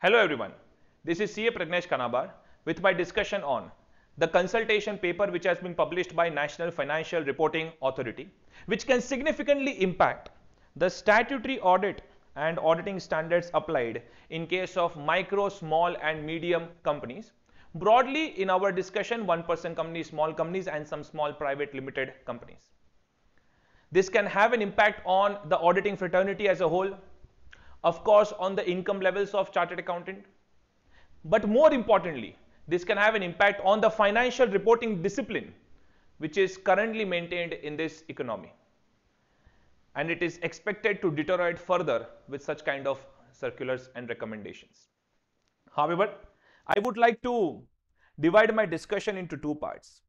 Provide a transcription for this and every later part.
Hello everyone, this is CA Pragnesh Kanabar with my discussion on the consultation paper which has been published by National Financial Reporting Authority, which can significantly impact the statutory audit and auditing standards applied in case of micro, small and medium companies. Broadly in our discussion, 1% companies, small companies and some small private limited companies. This can have an impact on the auditing fraternity as a whole, of course on the income levels of chartered accountant, but more importantly this can have an impact on the financial reporting discipline which is currently maintained in this economy, and it is expected to deteriorate further with such kind of circulars and recommendations. However, I would like to divide my discussion into two parts.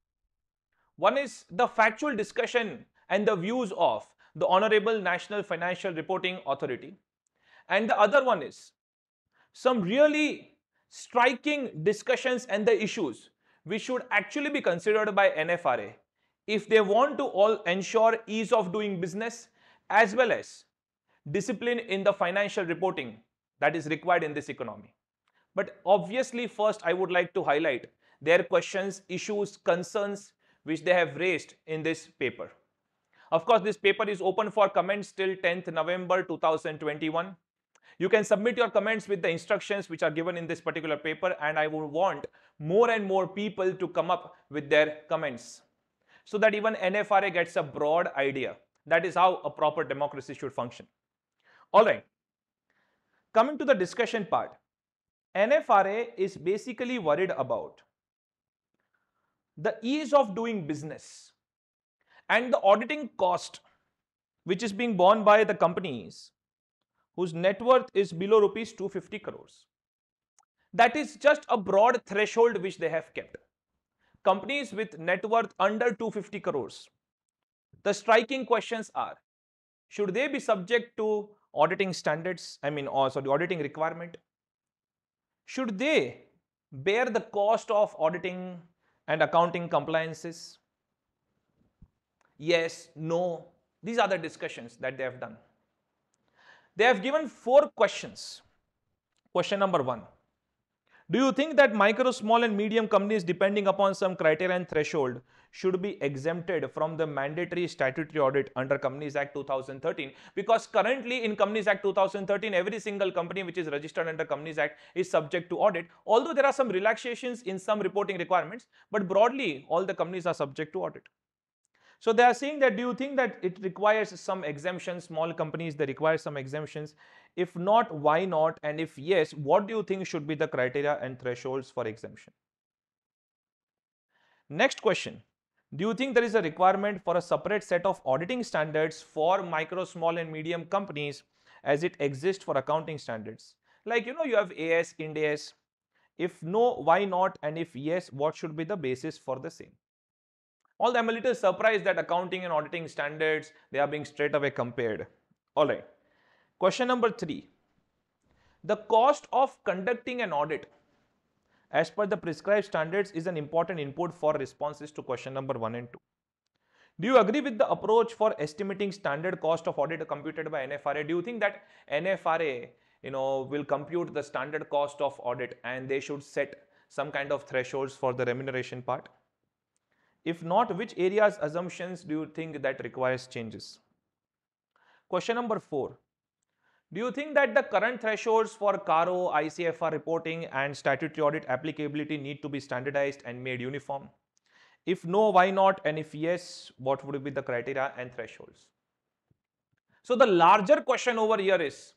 One is the factual discussion and the views of the Honorable National Financial Reporting Authority, and the other one is some really striking discussions and the issues which should actually be considered by NFRA if they want to all ensure ease of doing business as well as discipline in the financial reporting that is required in this economy. But obviously first I would like to highlight their questions, issues, concerns which they have raised in this paper. Of course, this paper is open for comments till 10th November 2021. You can submit your comments with the instructions which are given in this particular paper, and I would want more and more people to come up with their comments so that even NFRA gets a broad idea. That is how a proper democracy should function. All right. Coming to the discussion part, NFRA is basically worried about the ease of doing business and the auditing cost which is being borne by the companies whose net worth is below rupees 250 crores. That is just a broad threshold which they have kept. Companies with net worth under 250 crores. The striking questions are, should they be subject to auditing standards? Auditing requirement? Should they bear the cost of auditing and accounting compliances? Yes, no. These are the discussions that they have done. They have given 4 questions. Question number 1. Do you think that micro, small and medium companies, depending upon some criteria and threshold, should be exempted from the mandatory statutory audit under Companies Act 2013? Because currently in Companies Act 2013, every single company which is registered under Companies Act is subject to audit. Although there are some relaxations in some reporting requirements, but broadly all the companies are subject to audit. So they are saying that, do you think that it requires some exemptions? Small companies, they require some exemptions. If not, why not? And if yes, what do you think should be the criteria and thresholds for exemption? Next question. Do you think there is a requirement for a separate set of auditing standards for micro, small and medium companies as it exists for accounting standards? Like, you have AS, Ind AS. If no, why not? And if yes, what should be the basis for the same? Although I'm a little surprised that accounting and auditing standards, they are being straight away compared. All right. Question number 3. The cost of conducting an audit as per the prescribed standards is an important input for responses to question number 1 and 2. Do you agree with the approach for estimating standard cost of audit computed by NFRA? Do you think that NFRA, will compute the standard cost of audit and they should set some kind of thresholds for the remuneration part? If not, which areas, assumptions do you think that requires changes? Question number 4. Do you think that the current thresholds for CARO, ICFR reporting and statutory audit applicability need to be standardized and made uniform? If no, why not? And if yes, what would be the criteria and thresholds? So the larger question over here is,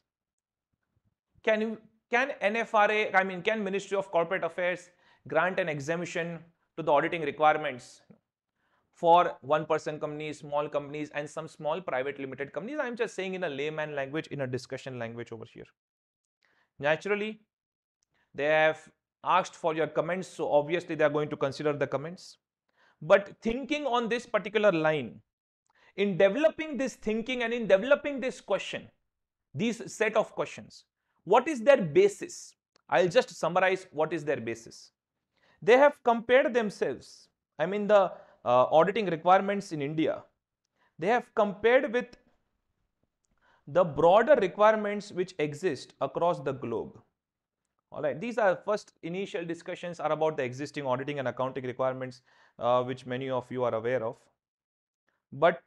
can NFRA, can Ministry of Corporate Affairs grant an exemption to the auditing requirements for 1% companies, small companies and some small private limited companies? I'm just saying in a layman language, in a discussion language over here. Naturally, they have asked for your comments, so obviously they are going to consider the comments. But thinking on this particular line, in developing this thinking and in developing this question, these set of questions, what is their basis? I'll just summarize what is their basis. They have compared themselves, the auditing requirements in India, they have compared with the broader requirements which exist across the globe. All right, these are first initial discussions are about the existing auditing and accounting requirements, which many of you are aware of. But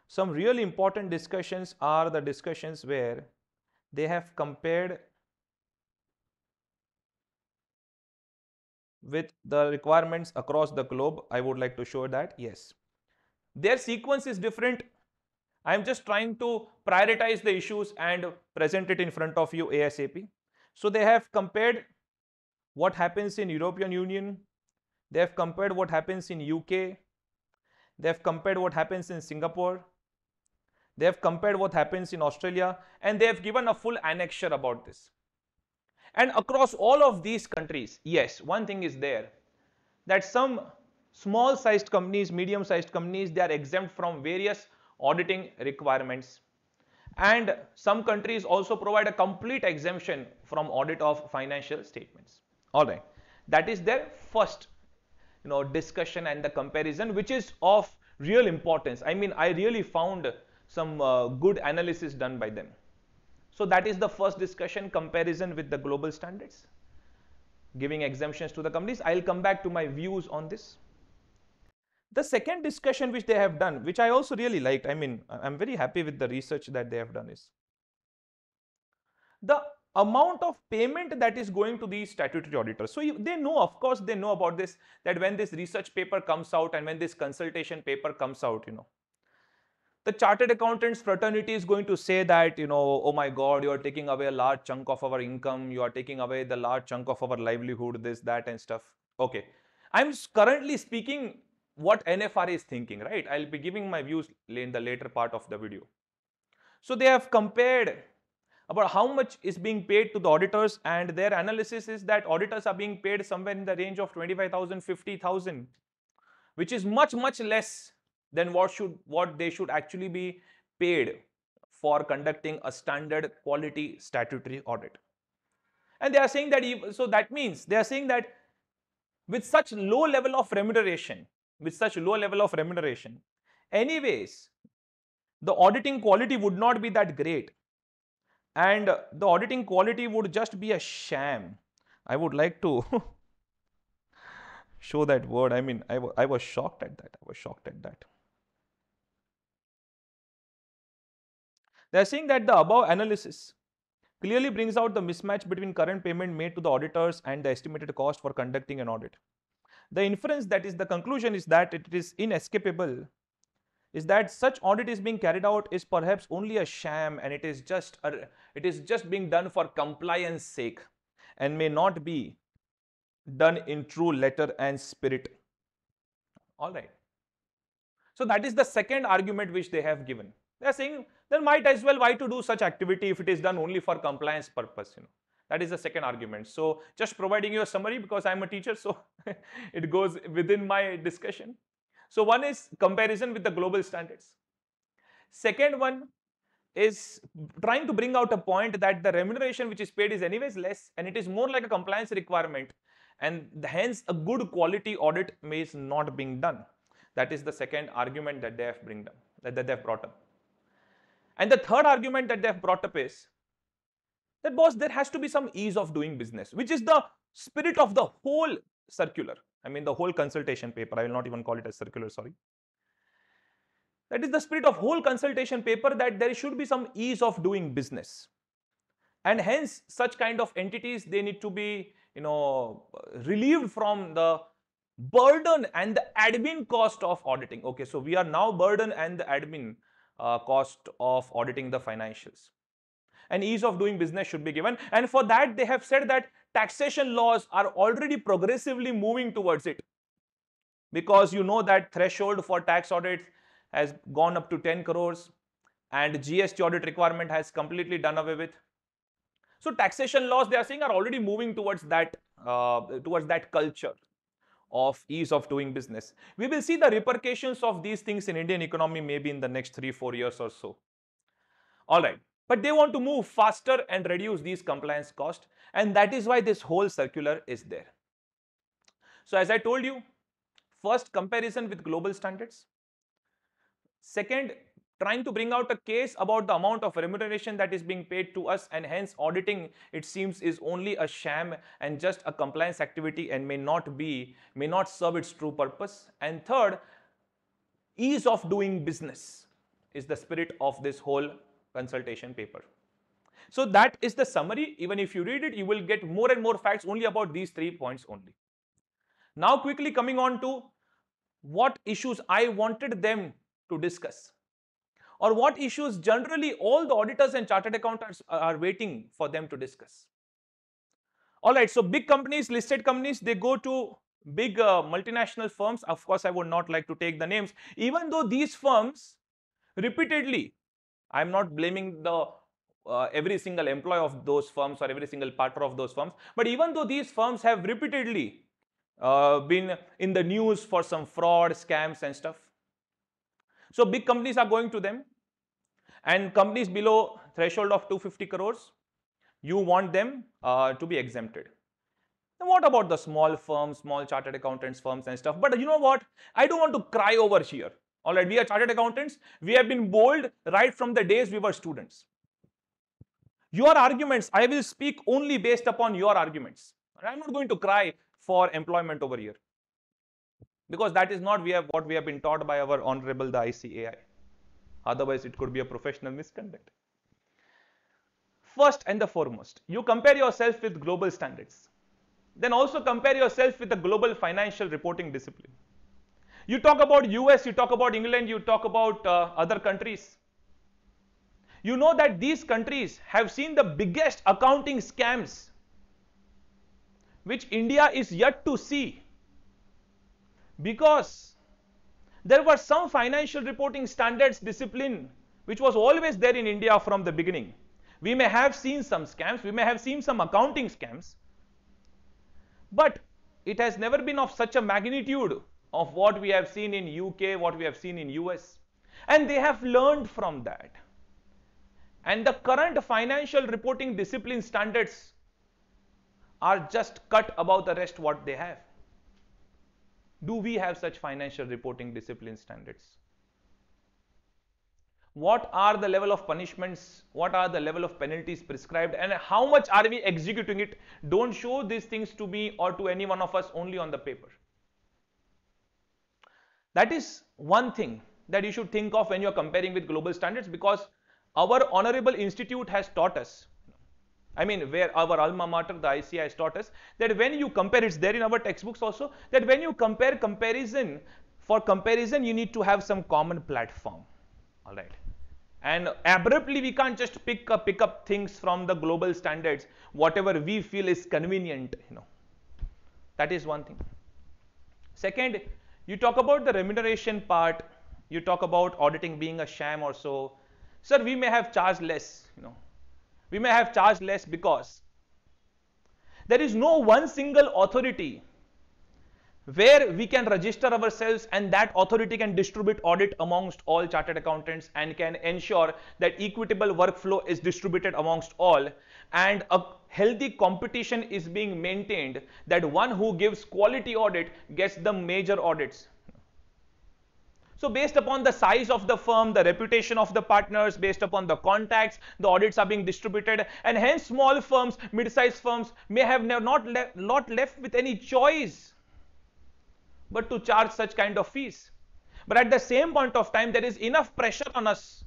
some really important discussions are the discussions where they have compared with the requirements across the globe. I would like to show that, yes, their sequence is different. I am just trying to prioritize the issues and present it in front of you ASAP. So they have compared what happens in European Union, they have compared what happens in UK, they have compared what happens in Singapore, they have compared what happens in Australia, and they have given a full annexure about this. And across all of these countries, yes, one thing is there, that some small sized companies, medium sized companies, they are exempt from various auditing requirements. And some countries also provide a complete exemption from audit of financial statements. All right, that is their first discussion and the comparison, which is of real importance. I mean, I really found some good analysis done by them. So that is the first discussion, comparison with the global standards, giving exemptions to the companies. I'll come back to my views on this. The second discussion which they have done, which I also really liked, I mean, I'm very happy with the research that they have done, is the amount of payment that is going to these statutory auditors. So they know, of course, they know about this, that when this research paper comes out and when this consultation paper comes out, the chartered accountants fraternity is going to say that, oh my God, you are taking away a large chunk of our income, you are taking away the large chunk of our livelihood, this, that, and stuff. Okay. I'm currently speaking what NFRA is thinking, right? I'll be giving my views in the later part of the video. So they have compared about how much is being paid to the auditors, and their analysis is that auditors are being paid somewhere in the range of 25,000, 50,000, which is much, much less than what they should actually be paid for conducting a standard quality statutory audit. And they are saying that, so that means they are saying that with such low level of remuneration, anyways, the auditing quality would not be that great. And the auditing quality would just be a sham. I would like to show that word. I mean, I was shocked at that. They are saying that the above analysis clearly brings out the mismatch between current payment made to the auditors and the estimated cost for conducting an audit. The inference, that is the conclusion, is that it is inescapable, is that such audit is being carried out is perhaps only a sham, and it is just being done for compliance sake and may not be done in true letter and spirit. All right. So that is the second argument which they have given. They are saying then might as well, why to do such activity if it is done only for compliance purpose, That is the second argument. So just providing you a summary because I'm a teacher, so it goes within my discussion. So one is comparison with the global standards. Second one is trying to bring out a point that the remuneration which is paid is anyways less, and it is more like a compliance requirement, and hence a good quality audit is not being done. That is the second argument that they have brought up. And the third argument that they have brought up is that, boss, there has to be some ease of doing business, which is the spirit of the whole circular. I mean, the whole consultation paper. I will not even call it a circular, sorry. That is the spirit of whole consultation paper, that there should be some ease of doing business. And hence, such kind of entities, they need to be, relieved from the burden and the admin cost of auditing. Okay, so we are now burden and the admin cost of auditing the financials. And ease of doing business should be given. And for that, they have said that taxation laws are already progressively moving towards it. Because you know that threshold for tax audit has gone up to 10 crores and GST audit requirement has completely done away with. So taxation laws, they are saying, are already moving towards that culture of ease of doing business. We will see the repercussions of these things in Indian economy maybe in the next 3-4 years or so. All right. But they want to move faster and reduce these compliance costs, and that is why this whole circular is there. So as I told you, first, comparison with global standards. Second, trying to bring out a case about the amount of remuneration that is being paid to us, and hence auditing, it seems, is only a sham and just a compliance activity and may not serve its true purpose. And third, ease of doing business is the spirit of this whole consultation paper. So that is the summary. Even if you read it, you will get more and more facts only about these 3 points only. Now quickly coming on to what issues I wanted them to discuss, or what issues generally all the auditors and chartered accountants are waiting for them to discuss. All right, so big companies, listed companies, they go to big multinational firms. Of course, I would not like to take the names, even though these firms repeatedly, I'm not blaming the every single employee of those firms or every single partner of those firms, but even though these firms have repeatedly been in the news for some fraud, scams and stuff. So big companies are going to them, and companies below threshold of 250 crores, you want them to be exempted. Now what about the small firms, small chartered accountants firms and stuff? But you know what? I don't want to cry over here. All right, we are chartered accountants. We have been bold right from the days we were students. Your arguments, I will speak only based upon your arguments. I'm not going to cry for employment over here, because that is not what we have been taught by our honorable the ICAI. Otherwise, it could be a professional misconduct. First and the foremost, you compare yourself with global standards. Then also compare yourself with the global financial reporting discipline. You talk about US, you talk about England, you talk about other countries. You know that these countries have seen the biggest accounting scams, which India is yet to see, because there were some financial reporting standards discipline which was always there in India from the beginning. We may have seen some scams, we may have seen some accounting scams, but it has never been of such a magnitude of what we have seen in UK, what we have seen in US. And they have learned from that. And the current financial reporting discipline standards are just cut above the rest what they have. Do we have such financial reporting discipline standards? What are the level of punishments? What are the level of penalties prescribed? And how much are we executing it? Don't show these things to me or to any one of us only on the paper. That is one thing that you should think of when you are comparing with global standards, because our honorable institute has taught us, where our alma mater, the ICAI, has taught us that when you compare, it's there in our textbooks also, that when you compare for comparison, you need to have some common platform. All right. And abruptly, we can't just pick up things from the global standards, whatever we feel is convenient, That is one thing. Second, you talk about the remuneration part, you talk about auditing being a sham or so. Sir, we may have charged less, We may have charged less because there is no one single authority where we can register ourselves and that authority can distribute audit amongst all chartered accountants and can ensure that equitable workflow is distributed amongst all, and a healthy competition is being maintained, that one who gives quality audit gets the major audits. So based upon the size of the firm, the reputation of the partners, based upon the contacts, the audits are being distributed, and hence small firms, mid-sized firms may have not left with any choice but to charge such kind of fees. But at the same point of time, there is enough pressure on us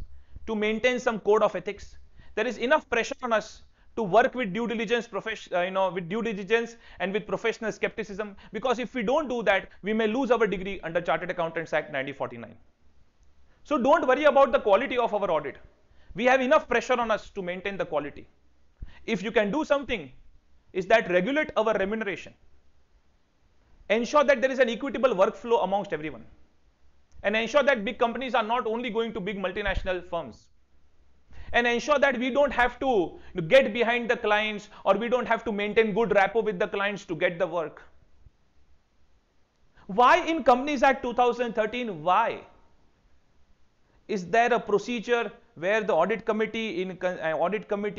to maintain some code of ethics. There is enough pressure on us to work with due diligence, with due diligence and with professional skepticism, because if we don't do that, we may lose our degree under Chartered Accountants Act 1949. So don't worry about the quality of our audit. We have enough pressure on us to maintain the quality. If you can do something, is that regulate our remuneration. Ensure that there is an equitable workflow amongst everyone. And ensure that big companies are not only going to big multinational firms. And ensure that we don't have to get behind the clients, or we don't have to maintain good rapport with the clients to get the work. Why in Companies Act 2013? Why? Is there a procedure where the audit committee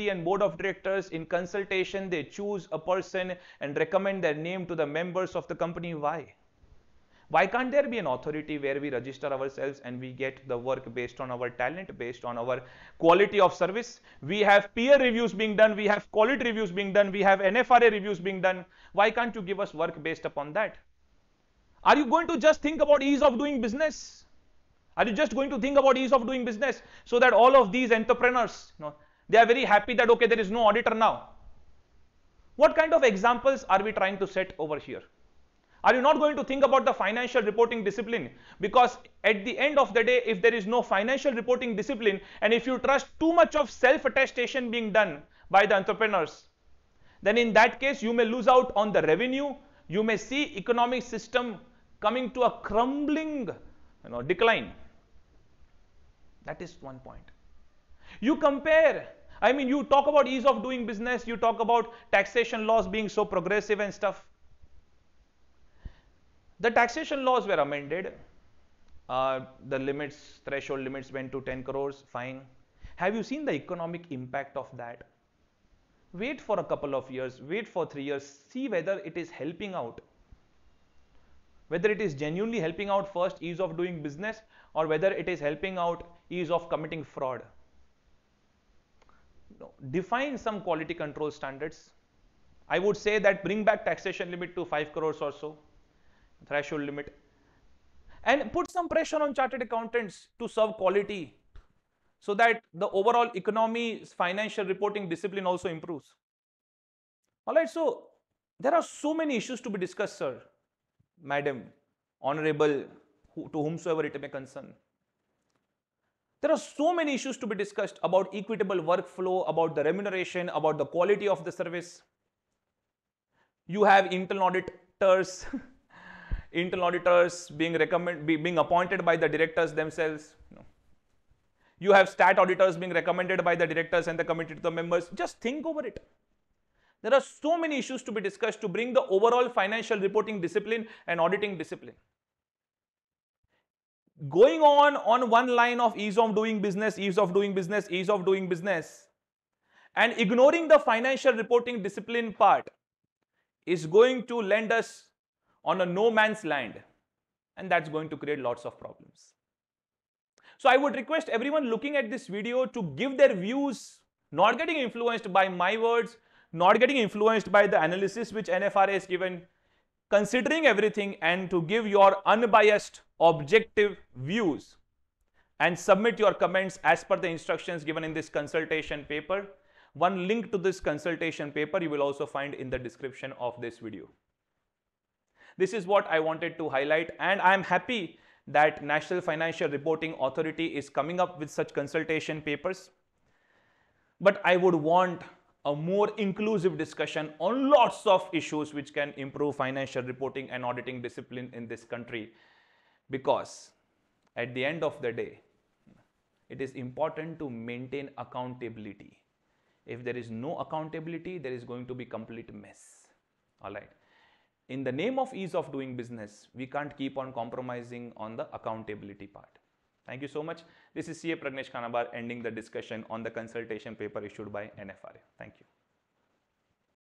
and board of directors in consultation, they choose a person and recommend their name to the members of the company? Why? Why can't there be an authority where we register ourselves and we get the work based on our talent, based on our quality of service? We have peer reviews being done, we have quality reviews being done, we have NFRA reviews being done. Why can't you give us work based upon that? Are you going to just think about ease of doing business? Are you just going to think about ease of doing business so that all of these entrepreneurs, they are very happy that, okay, there is no auditor now? What kind of examples are we trying to set over here? Are you not going to think about the financial reporting discipline? Because at the end of the day, if there is no financial reporting discipline, and if you trust too much of self-attestation being done by the entrepreneurs, then in that case, you may lose out on the revenue. You may see economic system coming to a crumbling decline. That is one point. You compare, I mean, you talk about ease of doing business, you talk about taxation laws being so progressive and stuff. The taxation laws were amended. The threshold limits went to 10 crores, fine. Have you seen the economic impact of that? Wait for a couple of years, wait for 3 years, see whether it is helping out. Whether it is genuinely helping out first ease of doing business, or whether it is helping out ease of committing fraud. Define some quality control standards. I would say that bring back taxation limit to 5 crores or so, threshold limit, and put some pressure on chartered accountants to serve quality so that the overall economy's financial reporting discipline also improves. All right, so there are so many issues to be discussed, sir, madam, honorable, to whomsoever it may concern. There are so many issues to be discussed about equitable workflow, about the remuneration, about the quality of the service. You have internal auditors, being appointed by the directors themselves. You have stat auditors being recommended by the directors and the committee to the members. Just think over it. There are so many issues to be discussed to bring the overall financial reporting discipline and auditing discipline. Going on one line of ease of doing business, ease of doing business, ease of doing business, and ignoring the financial reporting discipline part is going to land us on a no man's land, and that's going to create lots of problems. So I would request everyone looking at this video to give their views, not getting influenced by my words, not getting influenced by the analysis which NFRA has given, considering everything, and to give your unbiased, objective views and submit your comments as per the instructions given in this consultation paper. One link to this consultation paper you will also find in the description of this video. This is what I wanted to highlight, and I am happy that National Financial Reporting Authority is coming up with such consultation papers. But I would want a more inclusive discussion on lots of issues which can improve financial reporting and auditing discipline in this country, because at the end of the day, it is important to maintain accountability. If there is no accountability, there is going to be complete mess. All right. In the name of ease of doing business, we can't keep on compromising on the accountability part. Thank you so much. This is CA Pragnesh Kanabar ending the discussion on the consultation paper issued by NFRA. Thank you.